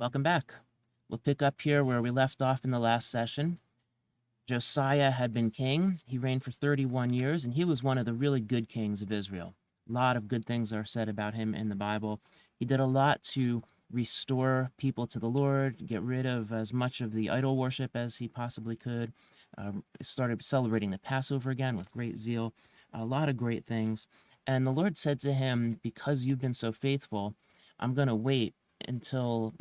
Welcome back. We'll pick up here where we left off in the last session. Josiah had been king. He reigned for 31 years, and he was one of the really good kings of Israel. A lot of good things are said about him in the Bible. He did a lot to restore people to the Lord, get rid of as much of the idol worship as he possibly could, started celebrating the Passover again with great zeal, a lot of great things. And the Lord said to him, because you've been so faithful, I'm going to wait until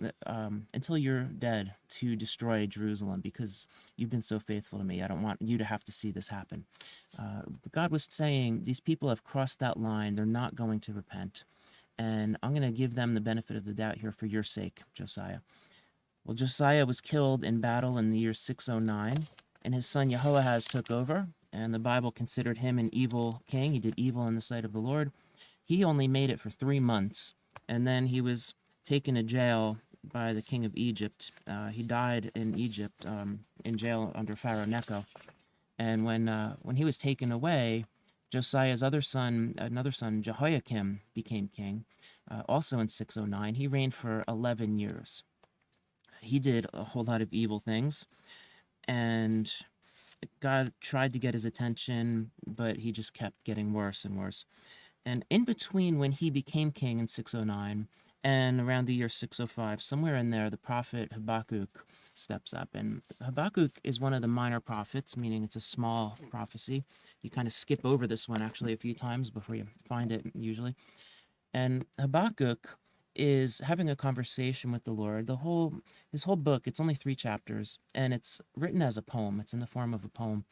you're dead to destroy Jerusalem because you've been so faithful to me. I don't want you to have to see this happen. But God was saying, these people have crossed that line. They're not going to repent. And I'm going to give them the benefit of the doubt here for your sake, Josiah. Well, Josiah was killed in battle in the year 609, and his son Jehoahaz took over, and the Bible considered him an evil king. He did evil in the sight of the Lord. He only made it for 3 months, and then he was taken to jail by the king of Egypt. He died in Egypt, in jail under Pharaoh Necho. And when he was taken away, Josiah's another son, Jehoiakim, became king, also in 609. He reigned for 11 years. He did a whole lot of evil things, and God tried to get his attention, but he just kept getting worse and worse. And in between when he became king in 609 and around the year 605, somewhere in there, the prophet Habakkuk steps up. And Habakkuk is one of the minor prophets, meaning it's a small prophecy. You kind of skip over this one actually a few times before you find it usually. And Habakkuk is having a conversation with the Lord. His whole book, it's only 3 chapters, and it's written as a poem. It's in the form of a poem.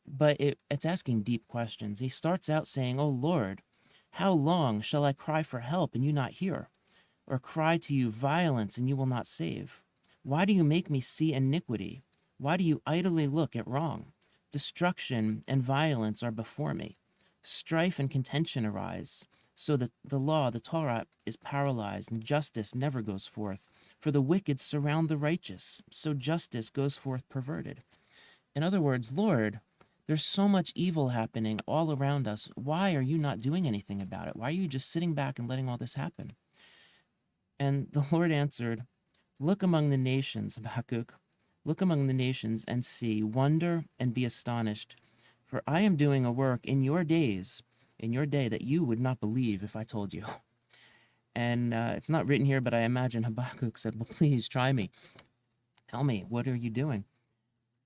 But it's asking deep questions. He starts out saying, "Oh Lord, how long shall I cry for help and you not hear? Or cry to you violence and you will not save? Why do you make me see iniquity? Why do you idly look at wrong? Destruction and violence are before me. Strife and contention arise, so that the law, the Torah, is paralyzed, and justice never goes forth. For the wicked surround the righteous, so justice goes forth perverted." In other words, Lord, there's so much evil happening all around us. Why are you not doing anything about it? Why are you just sitting back and letting all this happen? And the Lord answered, "Look among the nations, Habakkuk. Look among the nations and see, wonder and be astonished. For I am doing a work in your days, in your day, that you would not believe if I told you." And it's not written here, but I imagine Habakkuk said, "Well, please try me. Tell me, what are you doing?"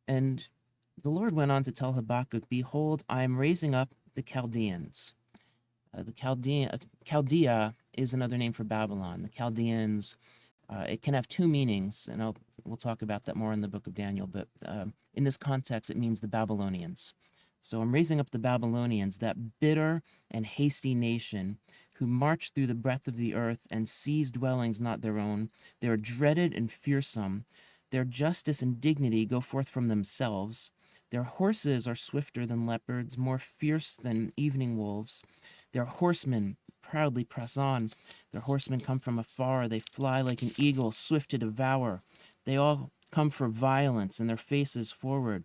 And the Lord went on to tell Habakkuk, "Behold, I am raising up the Chaldeans." Chaldea is another name for Babylon. The Chaldeans, it can have 2 meanings, and we'll talk about that more in the book of Daniel, but in this context, it means the Babylonians. So I'm raising up the Babylonians, that bitter and hasty nation who march through the breadth of the earth and seize dwellings not their own. They are dreaded and fearsome. Their justice and dignity go forth from themselves. Their horses are swifter than leopards, more fierce than evening wolves. Their horsemen proudly press on. Their horsemen come from afar. They fly like an eagle, swift to devour. They all come for violence, and their faces forward.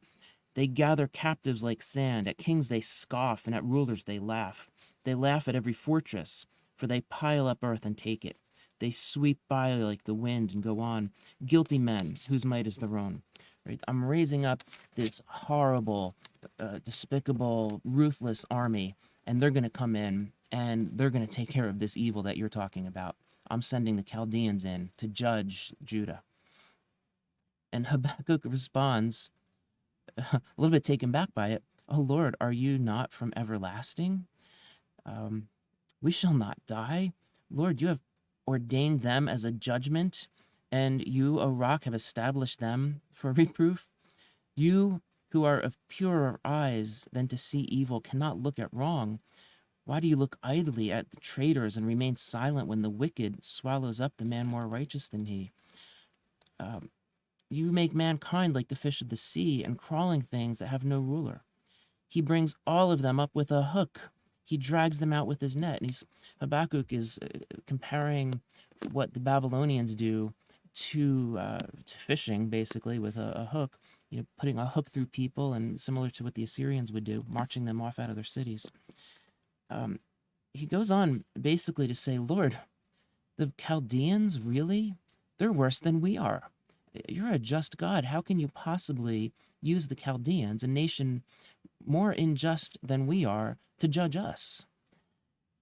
They gather captives like sand. At kings they scoff, and at rulers they laugh. They laugh at every fortress, for they pile up earth and take it. They sweep by like the wind and go on. Guilty men, whose might is their own. Right? I'm raising up this horrible, despicable, ruthless army, and they're going to come in, and they're going to take care of this evil that you're talking about. I'm sending the Chaldeans in to judge Judah. And Habakkuk responds, a little bit taken back by it, "Oh Lord, are you not from everlasting? We shall not die. Lord, you have ordained them as a judgment, and you, O rock, have established them for reproof. You who are of purer eyes than to see evil cannot look at wrong. Why do you look idly at the traitors and remain silent when the wicked swallows up the man more righteous than he? You make mankind like the fish of the sea and crawling things that have no ruler. He brings all of them up with a hook. He drags them out with his net." And Habakkuk is comparing what the Babylonians do to fishing, basically, with a hook, putting a hook through people, and similar to what the Assyrians would do, marching them off out of their cities. He goes on basically to say, "Lord, the Chaldeans, really? They're worse than we are. You're a just God. How can you possibly use the Chaldeans, a nation more unjust than we are, to judge us?"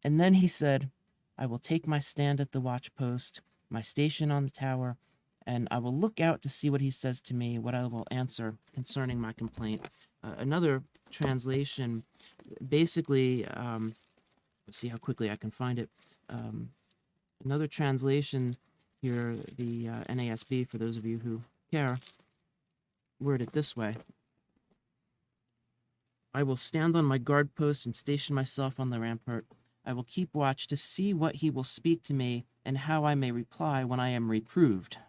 And then he said, "I will take my stand at the watchpost, my station on the tower, and I will look out to see what he says to me, what I will answer concerning my complaint." Another translation, basically, let's see how quickly I can find it. Another translation here, the NASB, for those of you who care, word it this way: "I will stand on my guard post and station myself on the rampart. I will keep watch to see what he will speak to me and how I may reply when I am reproved."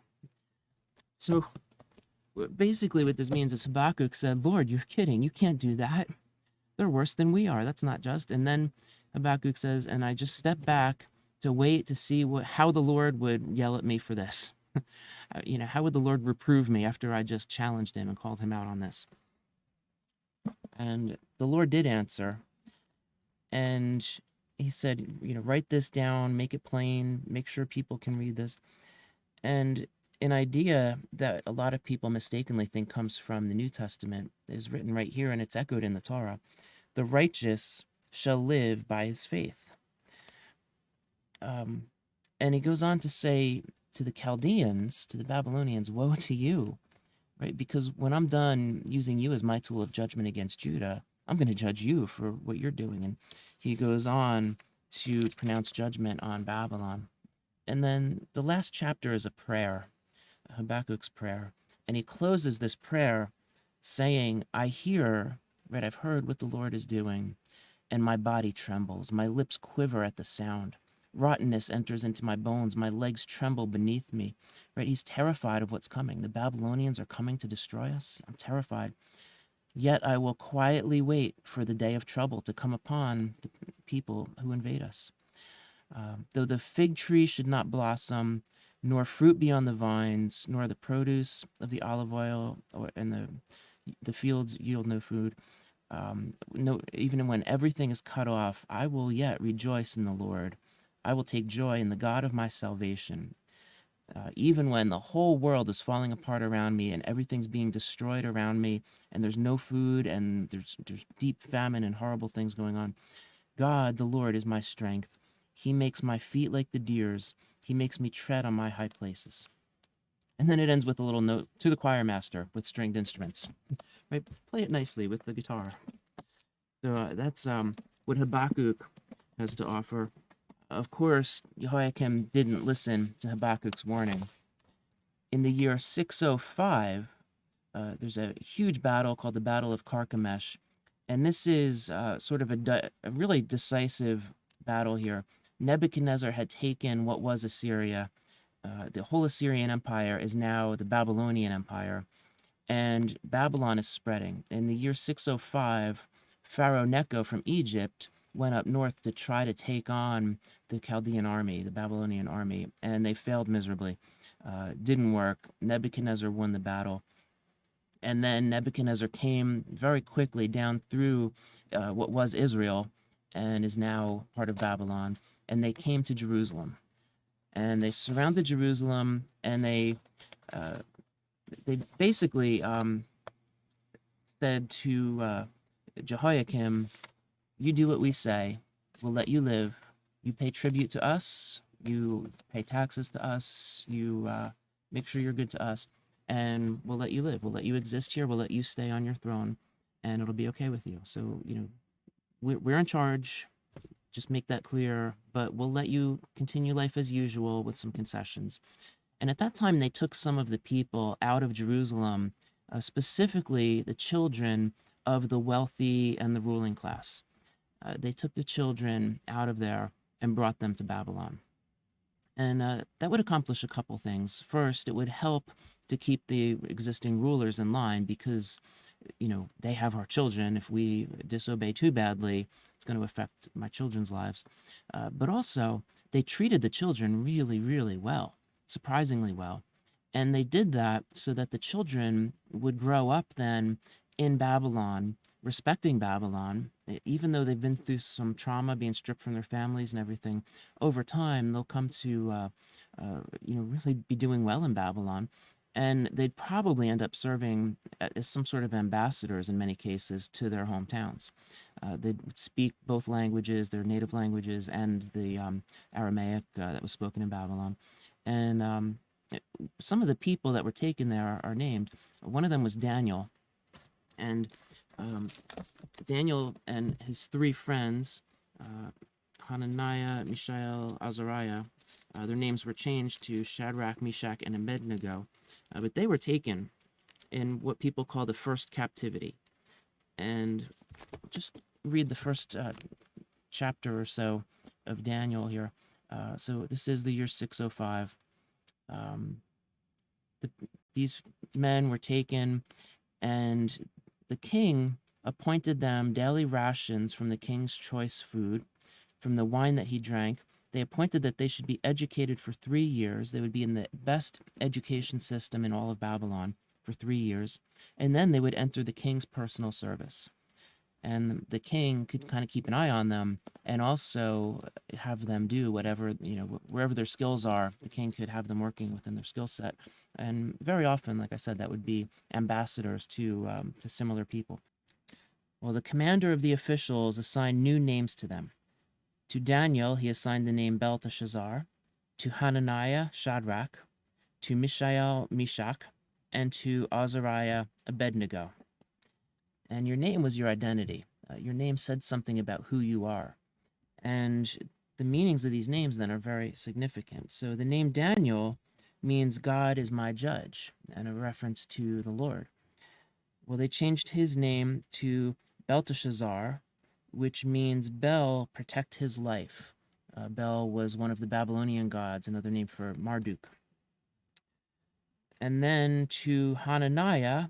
So basically what this means is Habakkuk said, "Lord, you're kidding. You can't do that. They're worse than we are. That's not just." And then Habakkuk says, "And I just step back to wait to see how the Lord would yell at me for this." How would the Lord reprove me after I just challenged him and called him out on this? And the Lord did answer. And he said, "Write this down, make it plain, make sure people can read this." And an idea that a lot of people mistakenly think comes from the New Testament is written right here, and it's echoed in the Torah: "The righteous shall live by his faith." And he goes on to say to the Chaldeans, to the Babylonians, "Woe to you," right? Because when I'm done using you as my tool of judgment against Judah, I'm going to judge you for what you're doing. And he goes on to pronounce judgment on Babylon. And then the last chapter is a prayer, Habakkuk's prayer. And he closes this prayer saying, "I hear," right? "I've heard what the Lord is doing, and my body trembles. My lips quiver at the sound. Rottenness enters into my bones. My legs tremble beneath me." Right? He's terrified of what's coming. The Babylonians are coming to destroy us. I'm terrified. "Yet I will quietly wait for the day of trouble to come upon the people who invade us. Though the fig tree should not blossom, nor fruit be on the vines, nor the produce of the olive oil and the fields yield no food, no, even when everything is cut off, I will yet rejoice in the Lord. I will take joy in the God of my salvation. Even when the whole world is falling apart around me and everything's being destroyed around me and there's no food and there's deep famine and horrible things going on, God, the Lord, is my strength. He makes my feet like the deer's. He makes me tread on my high places." And then it ends with a little note to the choir master with stringed instruments. Right? Play it nicely with the guitar. So that's what Habakkuk has to offer. Of course, Jehoiakim didn't listen to Habakkuk's warning. In the year 605, there's a huge battle called the Battle of Carchemish. And this is sort of a really decisive battle here. Nebuchadnezzar had taken what was Assyria. The whole Assyrian Empire is now the Babylonian Empire. And Babylon is spreading. In the year 605, Pharaoh Necho from Egypt went up north to try to take on the Chaldean army, the Babylonian army, and they failed miserably. Didn't work. Nebuchadnezzar won the battle. And then Nebuchadnezzar came very quickly down through what was Israel and is now part of Babylon. And they came to Jerusalem. And they surrounded Jerusalem, and they basically said to Jehoiakim, "You do what we say. We'll let you live. You pay tribute to us. You pay taxes to us. You make sure you're good to us. And we'll let you live. We'll let you exist here. We'll let you stay on your throne, and it'll be okay with you. So, we're in charge. Just make that clear, but we'll let you continue life as usual with some concessions." And at that time, they took some of the people out of Jerusalem, specifically the children of the wealthy and the ruling class. They took the children out of there and brought them to Babylon. And that would accomplish a couple things. First, it would help to keep the existing rulers in line because, they have our children. If we disobey too badly, it's going to affect my children's lives. But also, they treated the children really, really well, surprisingly well. And they did that so that the children would grow up then in Babylon respecting Babylon, even though they've been through some trauma, being stripped from their families and everything. Over time, they'll come to, really be doing well in Babylon, and they'd probably end up serving as some sort of ambassadors in many cases to their hometowns. They'd speak both languages, their native languages, and the Aramaic that was spoken in Babylon. And some of the people that were taken there are named. One of them was Daniel, and Daniel and his three friends, Hananiah, Mishael, Azariah, their names were changed to Shadrach, Meshach, and Abednego, but they were taken in what people call the first captivity. And just read the first chapter or so of Daniel here. So this is the year 605. These men were taken, and the king appointed them daily rations from the king's choice food, from the wine that he drank. They appointed that they should be educated for 3 years. They would be in the best education system in all of Babylon for 3 years, and then they would enter the king's personal service. And the king could kind of keep an eye on them and also have them do whatever, wherever their skills are, the king could have them working within their skill set. And very often, like I said, that would be ambassadors to similar people. Well, the commander of the officials assigned new names to them. To Daniel, he assigned the name Belteshazzar, to Hananiah, Shadrach, to Mishael, Meshach, and to Azariah, Abednego. And your name was your identity. Your name said something about who you are. And the meanings of these names then are very significant. So the name Daniel means God is my judge, and a reference to the Lord. Well, they changed his name to Belteshazzar, which means Bel, protect his life. Bel was one of the Babylonian gods, another name for Marduk. And then to Hananiah,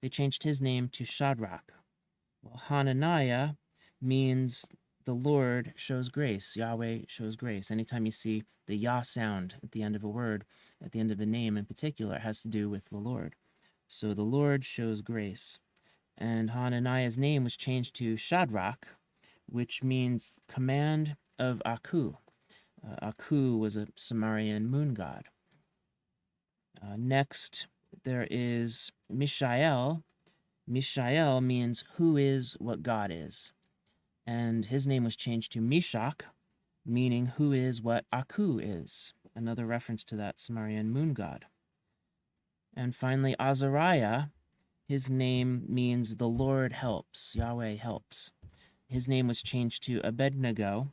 they changed his name to Shadrach. Well, Hananiah means the Lord shows grace. Yahweh shows grace. Anytime you see the Yah sound at the end of a word, at the end of a name in particular, it has to do with the Lord. So the Lord shows grace. And Hananiah's name was changed to Shadrach, which means command of Aku. Aku was a Sumerian moon god. Next, there is Mishael. Mishael means who is what God is. And his name was changed to Meshach, meaning who is what Aku is. Another reference to that Sumerian moon god. And finally, Azariah, his name means the Lord helps, Yahweh helps. His name was changed to Abednego,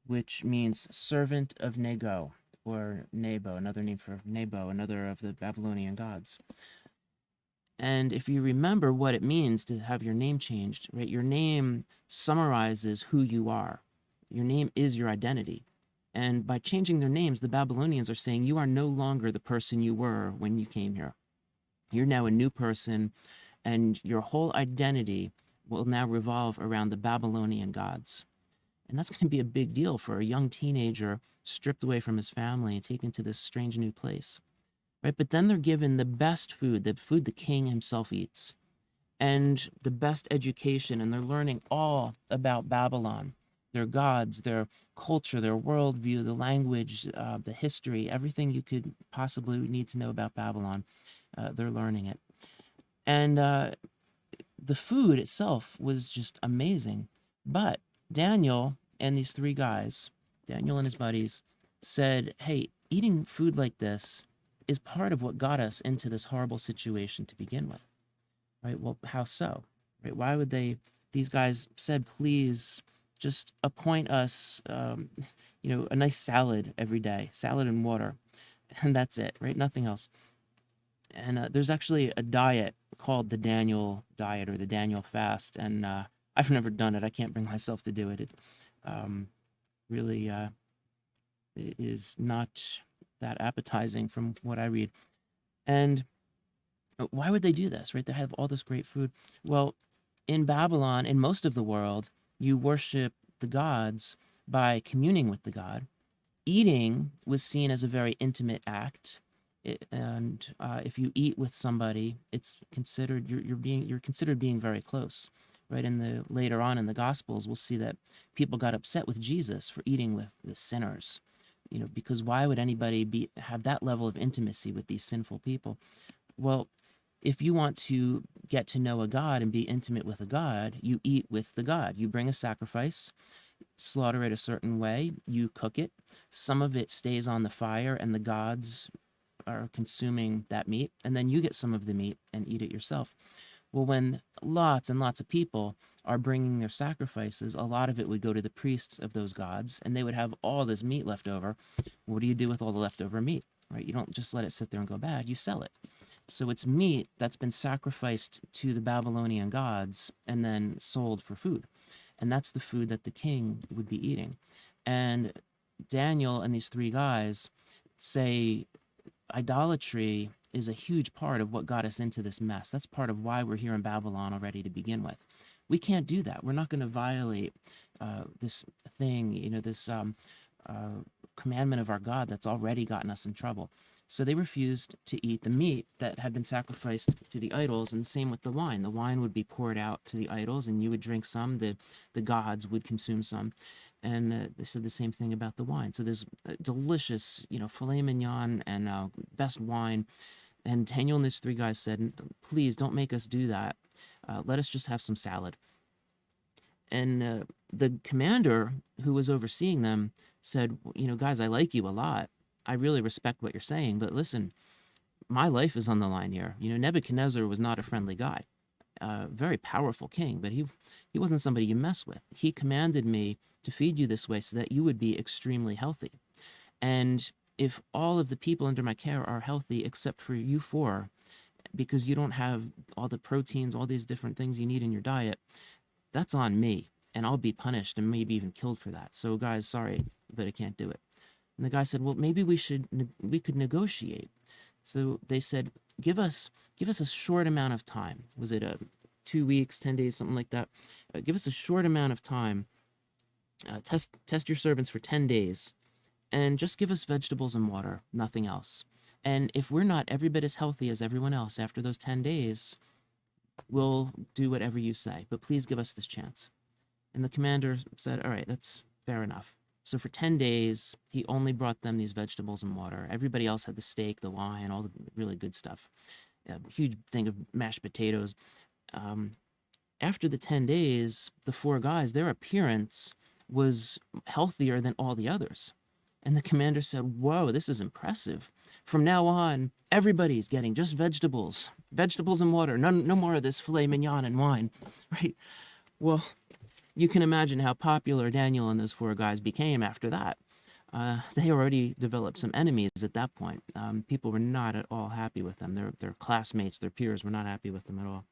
which means servant of Nego, or Nebo, another name for Nebo, another of the Babylonian gods. And if you remember what it means to have your name changed, right? Your name summarizes who you are. Your name is your identity. And by changing their names, the Babylonians are saying you are no longer the person you were when you came here. You're now a new person, and your whole identity will now revolve around the Babylonian gods. And that's going to be a big deal for a young teenager stripped away from his family and taken to this strange new place. Right? But then they're given the best food, the food the king himself eats, and the best education, and they're learning all about Babylon, their gods, their culture, their worldview, the language, the history, everything you could possibly need to know about Babylon. They're learning it. And the food itself was just amazing. But Daniel and these three guys, Daniel and his buddies, said, hey, eating food like this is part of what got us into this horrible situation to begin with. Right? Well, how so? Right? Why would these guys said, please just appoint us, a nice salad every day, salad and water. And that's it, right? Nothing else. And there's actually a diet called the Daniel diet or the Daniel fast. And I've never done it. I can't bring myself to do it. It really it is not that appetizing from what I read. And why would they do this, right? They have all this great food. Well, in Babylon, in most of the world, you worship the gods by communing with the god. Eating was seen as a very intimate act. If you eat with somebody, it's considered you're considered being very close. right? Later on in the Gospels, we'll see that people got upset with Jesus for eating with the sinners, because why would anybody have that level of intimacy with these sinful people? Well, if you want to get to know a God and be intimate with a God, you eat with the God. You bring a sacrifice, slaughter it a certain way, you cook it. Some of it stays on the fire, and the gods are consuming that meat, and then you get some of the meat and eat it yourself. Well, when lots and lots of people are bringing their sacrifices, a lot of it would go to the priests of those gods, and they would have all this meat left over. What do you do with all the leftover meat, right? You don't just let it sit there and go bad, you sell it. So it's meat that's been sacrificed to the Babylonian gods and then sold for food. And that's the food that the king would be eating. And Daniel and these three guys say idolatry is a huge part of what got us into this mess. That's part of why we're here in Babylon already to begin with. We can't do that. We're not going to violate this thing, this commandment of our God that's already gotten us in trouble. So they refused to eat the meat that had been sacrificed to the idols, and the same with the wine. The wine would be poured out to the idols, and you would drink some. The gods would consume some. And they said the same thing about the wine. So there's delicious, filet mignon and best wine. And Daniel and these three guys said, please don't make us do that. Let us just have some salad. And the commander who was overseeing them said, guys, I like you a lot. I really respect what you're saying, but listen, my life is on the line here. Nebuchadnezzar was not a friendly guy, very powerful king, but he wasn't somebody you mess with. He commanded me to feed you this way so that you would be extremely healthy. And if all of the people under my care are healthy except for you four, because you don't have all the proteins, all these different things you need in your diet, that's on me, and I'll be punished and maybe even killed for that. So guys, sorry, but I can't do it. And the guy said, well, maybe we could negotiate. So they said, give us a short amount of time. Was it 2 weeks, 10 days, something like that? Give us a short amount of time. Test your servants for 10 days, and just give us vegetables and water, nothing else. And if we're not every bit as healthy as everyone else after those 10 days, we'll do whatever you say, but please give us this chance. And the commander said, all right, that's fair enough. So for 10 days, he only brought them these vegetables and water. Everybody else had the steak, the wine, all the really good stuff. A huge thing of mashed potatoes. After the 10 days, the four guys, their appearance was healthier than all the others. And the commander said, whoa, this is impressive. From now on, everybody's getting just vegetables and water. No more of this filet mignon and wine, right? Well, you can imagine how popular Daniel and those four guys became after that. They already developed some enemies at that point. People were not at all happy with them. Their classmates, their peers were not happy with them at all.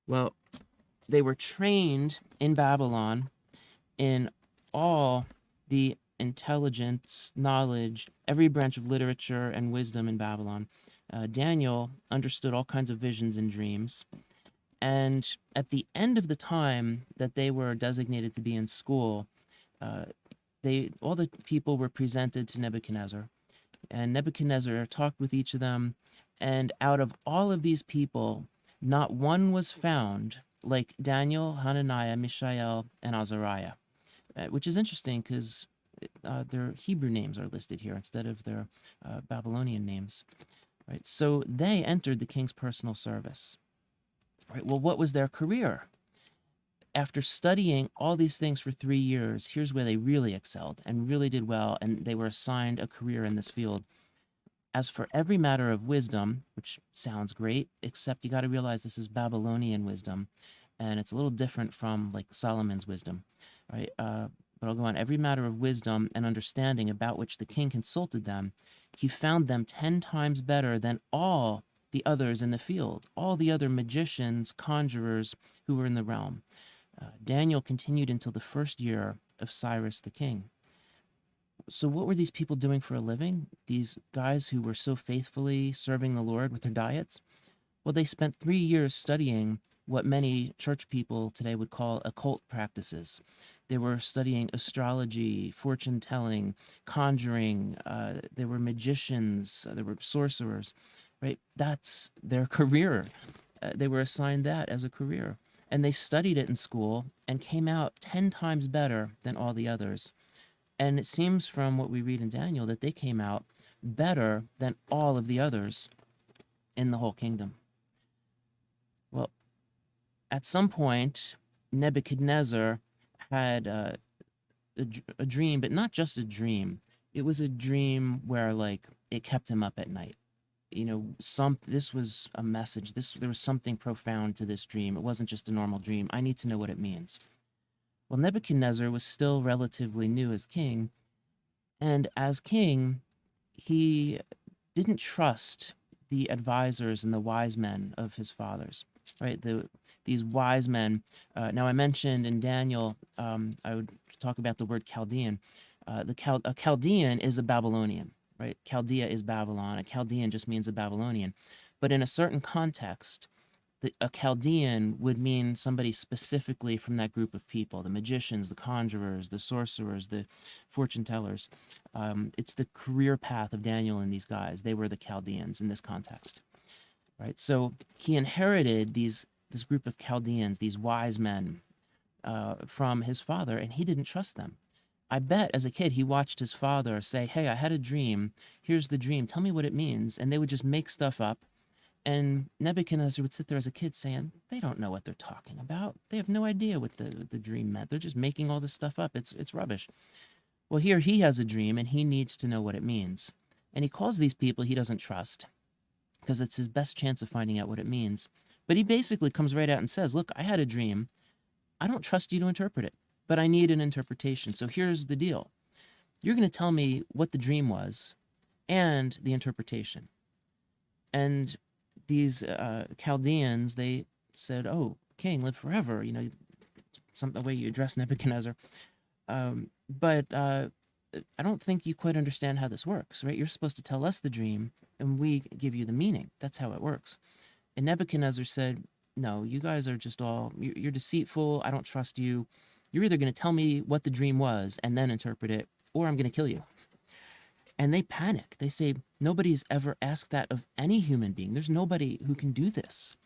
Well, they were trained in Babylon in all the intelligence, knowledge, every branch of literature and wisdom in Babylon. Daniel understood all kinds of visions and dreams. And at the end of the time that they were designated to be in school, all the people were presented to Nebuchadnezzar. And Nebuchadnezzar talked with each of them. And out of all of these people, not one was found like Daniel, Hananiah, Mishael, and Azariah, which is interesting because their Hebrew names are listed here instead of their Babylonian names. Right? So they entered the king's personal service. Right? Well, what was their career? After studying all these things for 3 years, here's where they really excelled and really did well, and they were assigned a career in this field. As for every matter of wisdom, which sounds great, except you got to realize this is Babylonian wisdom, and it's a little different from like Solomon's wisdom, right? But I'll go on. Every matter of wisdom and understanding about which the king consulted them, he found them 10 times better than all the others in the field, all the other magicians, conjurers who were in the realm. Daniel continued until the first year of Cyrus the king. So what were these people doing for a living? These guys who were so faithfully serving the Lord with their diets? Well, they spent 3 years studying what many church people today would call occult practices. They were studying astrology, fortune telling, conjuring. They were magicians. They were sorcerers, right? That's their career. They were assigned that as a career. and they studied it in school and came out 10 times better than all the others. And it seems from what we read in Daniel that they came out better than all of the others in the whole kingdom. Well, at some point, Nebuchadnezzar had a dream, but not just a dream. It was a dream where, like, it kept him up at night. You know, this was a message. There was something profound to this dream. It wasn't just a normal dream. I need to know what it means. Well, Nebuchadnezzar was still relatively new as king, and as king, he didn't trust the advisors and the wise men of his fathers, right? These wise men. Now, I mentioned in Daniel, I would talk about the word Chaldean. A Chaldean is a Babylonian, right? Chaldea is Babylon. A Chaldean just means a Babylonian. But in a certain context, a Chaldean would mean somebody specifically from that group of people, the magicians, the conjurers, the sorcerers, the fortune tellers. It's the career path of Daniel and these guys. They were the Chaldeans in this context, right? So he inherited this group of Chaldeans, these wise men from his father, and he didn't trust them. I bet as a kid he watched his father say, hey, I had a dream. Here's the dream. Tell me what it means. And they would just make stuff up. And Nebuchadnezzar would sit there as a kid saying, they don't know what they're talking about. They have no idea what the dream meant. They're just making all this stuff up. It's rubbish. Well, here he has a dream, and he needs to know what it means. And he calls these people he doesn't trust because it's his best chance of finding out what it means. But he basically comes right out and says, look, I had a dream. I don't trust you to interpret it, but I need an interpretation. So here's the deal. You're going to tell me what the dream was and the interpretation. And these Chaldeans, they said, oh, king, live forever. You know, the way you address Nebuchadnezzar. But I don't think you quite understand how this works, right? You're supposed to tell us the dream, and we give you the meaning. That's how it works. And Nebuchadnezzar said, no, you guys are just you're deceitful. I don't trust you. You're either going to tell me what the dream was and then interpret it, or I'm going to kill you. And they panic. They say, nobody's ever asked that of any human being. There's nobody who can do this.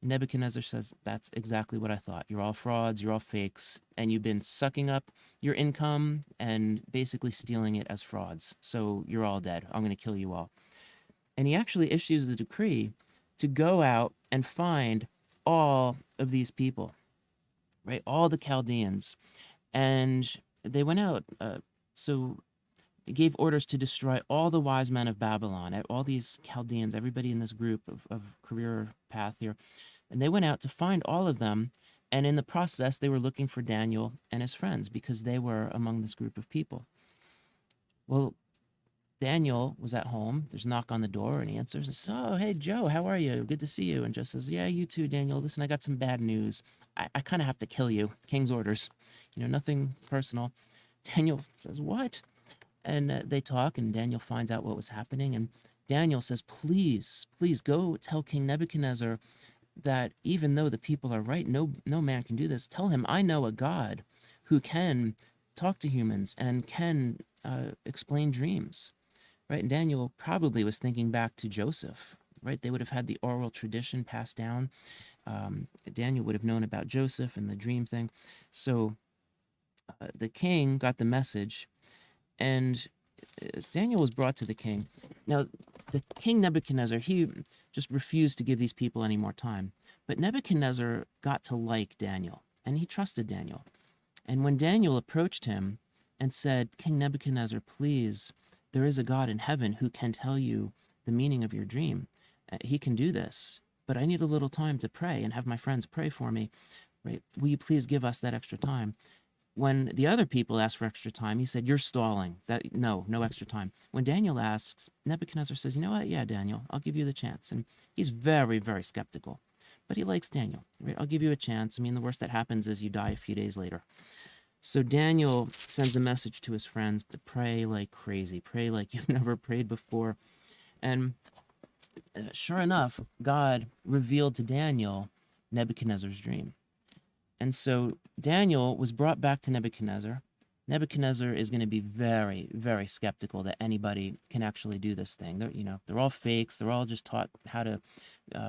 And Nebuchadnezzar says, that's exactly what I thought. You're all frauds, you're all fakes, and you've been sucking up your income and basically stealing it as frauds. So you're all dead. I'm going to kill you all. And he actually issues the decree to go out and find all of these people, right? All the Chaldeans. And they went out. So they gave orders to destroy all the wise men of Babylon, all these Chaldeans, everybody in this group of career path here. And they went out to find all of them. And in the process, they were looking for Daniel and his friends because they were among this group of people. Well, Daniel was at home. There's a knock on the door, and he answers and says, oh, hey, Joe, how are you? Good to see you. And Joe says, yeah, you too, Daniel. Listen, I got some bad news. I kind of have to kill you. King's orders. You know, nothing personal. Daniel says, what? And they talk, and Daniel finds out what was happening. And Daniel says, please, please go tell King Nebuchadnezzar that even though the people are right, no man can do this. Tell him I know a God who can talk to humans and can explain dreams. Right? And Daniel probably was thinking back to Joseph, right? They would have had the oral tradition passed down. Daniel would have known about Joseph and the dream thing. So the king got the message, and Daniel was brought to the king. Now, the king Nebuchadnezzar, he just refused to give these people any more time. But Nebuchadnezzar got to like Daniel, and he trusted Daniel. And when Daniel approached him and said, King Nebuchadnezzar, please, there is a God in heaven who can tell you the meaning of your dream. He can do this, but I need a little time to pray and have my friends pray for me. Right? Will you please give us that extra time? When the other people asked for extra time, he said, you're stalling. No extra time. When Daniel asks, Nebuchadnezzar says, you know what? Yeah, Daniel, I'll give you the chance. And he's very, very skeptical, but he likes Daniel. Right? I'll give you a chance. I mean, the worst that happens is you die a few days later. So Daniel sends a message to his friends to pray like crazy, pray like you've never prayed before. And sure enough, God revealed to Daniel Nebuchadnezzar's dream. And so Daniel was brought back to Nebuchadnezzar. Nebuchadnezzar is going to be very, very skeptical that anybody can actually do this thing. They're all fakes. They're all just taught how to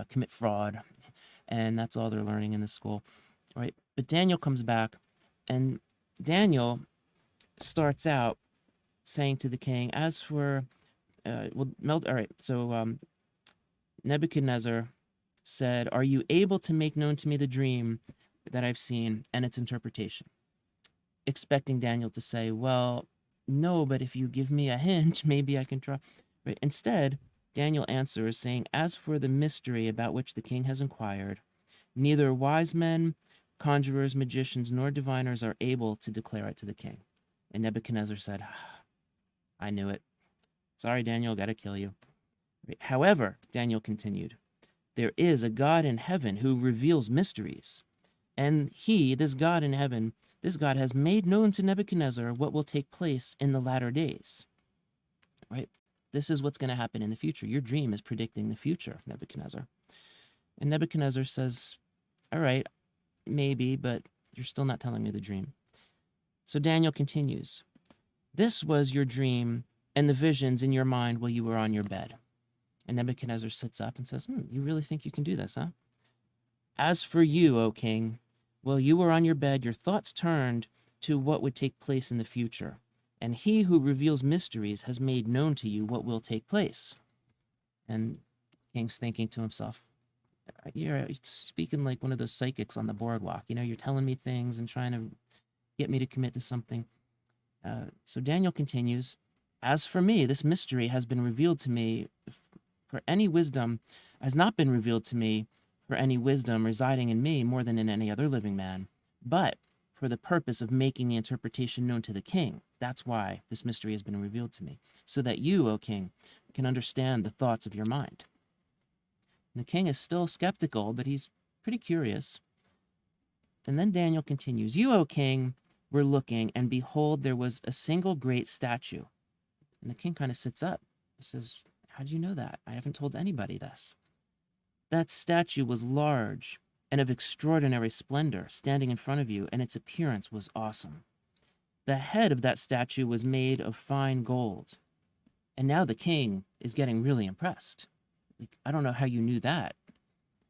commit fraud, and that's all they're learning in this school. right? But Daniel comes back, and Daniel starts out saying to the king, as for, all right, so Nebuchadnezzar said, "Are you able to make known to me the dream that I've seen and its interpretation?" Expecting Daniel to say, "Well, no, but if you give me a hint, maybe I can try." Right? Instead, Daniel answers, saying, "As for the mystery about which the king has inquired, neither wise men, conjurers, magicians, nor diviners are able to declare it to the king." And Nebuchadnezzar said, "I knew it. Sorry, Daniel, gotta kill you." Right? However, Daniel continued, "There is a God in heaven who reveals mysteries. And he, this God in heaven, this God has made known to Nebuchadnezzar what will take place in the latter days." Right? This is what's going to happen in the future. Your dream is predicting the future, Nebuchadnezzar. And Nebuchadnezzar says, "All right, maybe, but you're still not telling me the dream." So Daniel continues, "This was your dream and the visions in your mind while you were on your bed." And Nebuchadnezzar sits up and says, "You really think you can do this, huh? As for you, O king, while you were on your bed, your thoughts turned to what would take place in the future. And he who reveals mysteries has made known to you what will take place." And King's thinking to himself, "You're speaking like one of those psychics on the boardwalk. You're telling me things and trying to get me to commit to something." So Daniel continues, "As for me, this mystery has been revealed to me for any wisdom, has not been revealed to me for any wisdom residing in me more than in any other living man, but for the purpose of making the interpretation known to the king. That's why this mystery has been revealed to me, so that you, O king, can understand the thoughts of your mind." And the king is still skeptical, but he's pretty curious. And then Daniel continues, "You, O king, were looking, and behold, there was a single great statue." And the king kind of sits up. He says, "How do you know that? I haven't told anybody this." "That statue was large and of extraordinary splendor, standing in front of you, and its appearance was awesome. The head of that statue was made of fine gold." And now the king is getting really impressed. Like, "I don't know how you knew that,"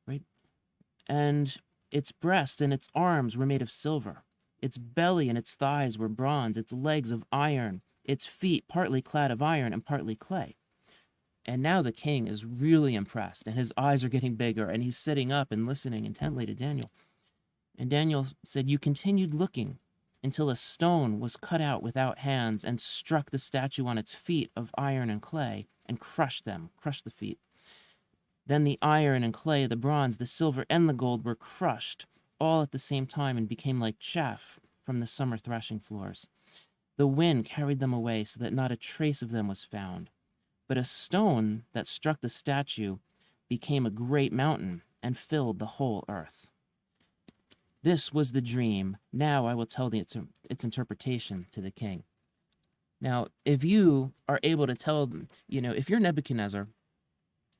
right? "And its breast and its arms were made of silver. Its belly and its thighs were bronze, its legs of iron, its feet partly clad of iron and partly clay." And now the king is really impressed, and his eyes are getting bigger, and he's sitting up and listening intently to Daniel. And Daniel said, "You continued looking until a stone was cut out without hands and struck the statue on its feet of iron and clay and crushed the feet. Then the iron and clay, the bronze, the silver, and the gold were crushed all at the same time and became like chaff from the summer threshing floors. The wind carried them away so that not a trace of them was found. But a stone that struck the statue became a great mountain and filled the whole earth. This was the dream. Now I will tell its interpretation to the king." Now, if you are able to tell, if you're Nebuchadnezzar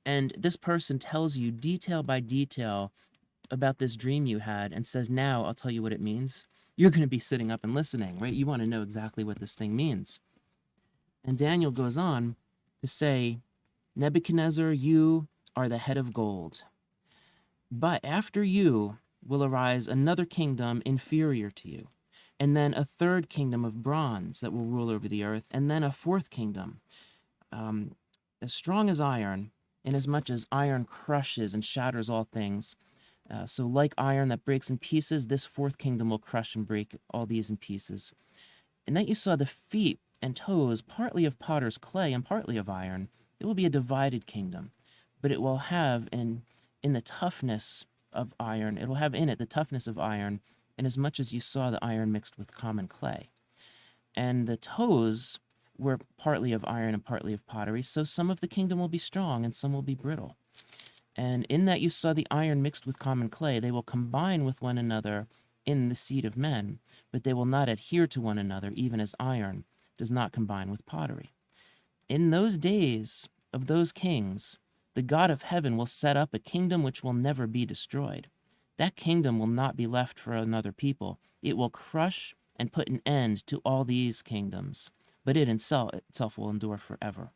and this person tells you detail by detail about this dream you had and says, "Now I'll tell you what it means," you're going to be sitting up and listening, right? You want to know exactly what this thing means. And Daniel goes on to say, "Nebuchadnezzar, you are the head of gold. But after you will arise another kingdom inferior to you, and then a third kingdom of bronze that will rule over the earth, and then a fourth kingdom, as strong as iron, inasmuch as iron crushes and shatters all things. So like iron that breaks in pieces, this fourth kingdom will crush and break all these in pieces. And that you saw the feet and toes, partly of potter's clay and partly of iron. It will be a divided kingdom, but it will have in the toughness of iron, it will have in it the toughness of iron, inasmuch as you saw the iron mixed with common clay. And the toes were partly of iron and partly of pottery, so some of the kingdom will be strong and some will be brittle. And in that you saw the iron mixed with common clay, they will combine with one another in the seed of men, but they will not adhere to one another, even as iron does not combine with pottery. In those days of those kings, the God of heaven will set up a kingdom which will never be destroyed. That kingdom will not be left for another people. It will crush and put an end to all these kingdoms, but it itself will endure forever.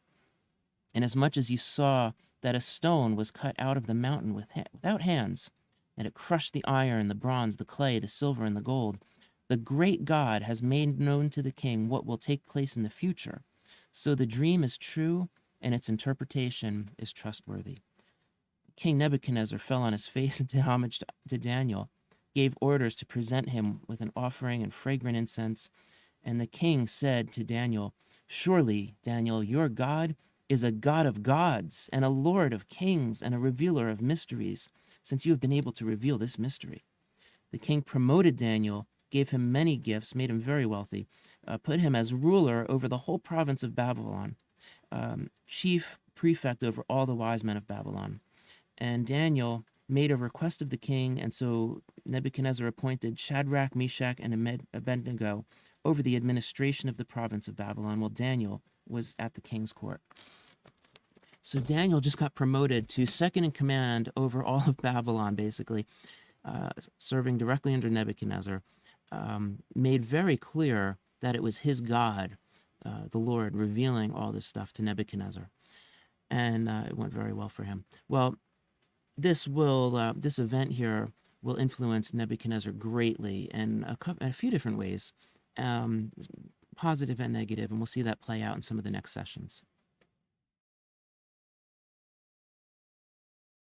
Inasmuch as you saw that a stone was cut out of the mountain without hands, and it crushed the iron, the bronze, the clay, the silver, and the gold. The great God has made known to the king what will take place in the future. So the dream is true, and its interpretation is trustworthy. King Nebuchadnezzar fell on his face and did homage to Daniel, gave orders to present him with an offering and fragrant incense. And the king said to Daniel, "Surely, Daniel, your God is a God of gods and a Lord of kings and a revealer of mysteries, since you have been able to reveal this mystery." The king promoted Daniel, gave him many gifts, made him very wealthy, put him as ruler over the whole province of Babylon, chief prefect over all the wise men of Babylon. And Daniel made a request of the king, and so Nebuchadnezzar appointed Shadrach, Meshach, and Abednego over the administration of the province of Babylon, while Daniel was at the king's court. So Daniel just got promoted to second in command over all of Babylon, basically, serving directly under Nebuchadnezzar, made very clear that it was his God, the Lord, revealing all this stuff to Nebuchadnezzar. And it went very well for him. Well, this event here will influence Nebuchadnezzar greatly in a few different ways, positive and negative, and we'll see that play out in some of the next sessions.